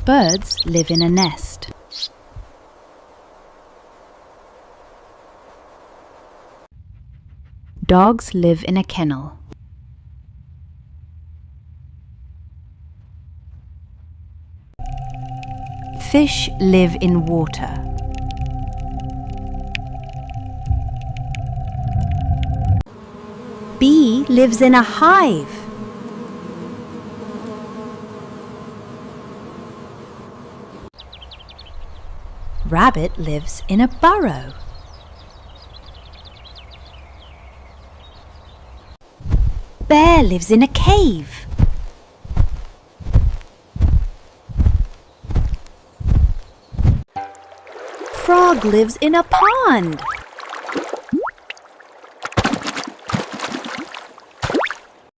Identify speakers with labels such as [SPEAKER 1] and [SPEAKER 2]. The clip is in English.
[SPEAKER 1] Birds live in a nest. Dogs live in a kennel. Fish live in water. Bee lives in a hive. Rabbit lives in a burrow. Bear lives in a cave. Frog lives in a pond.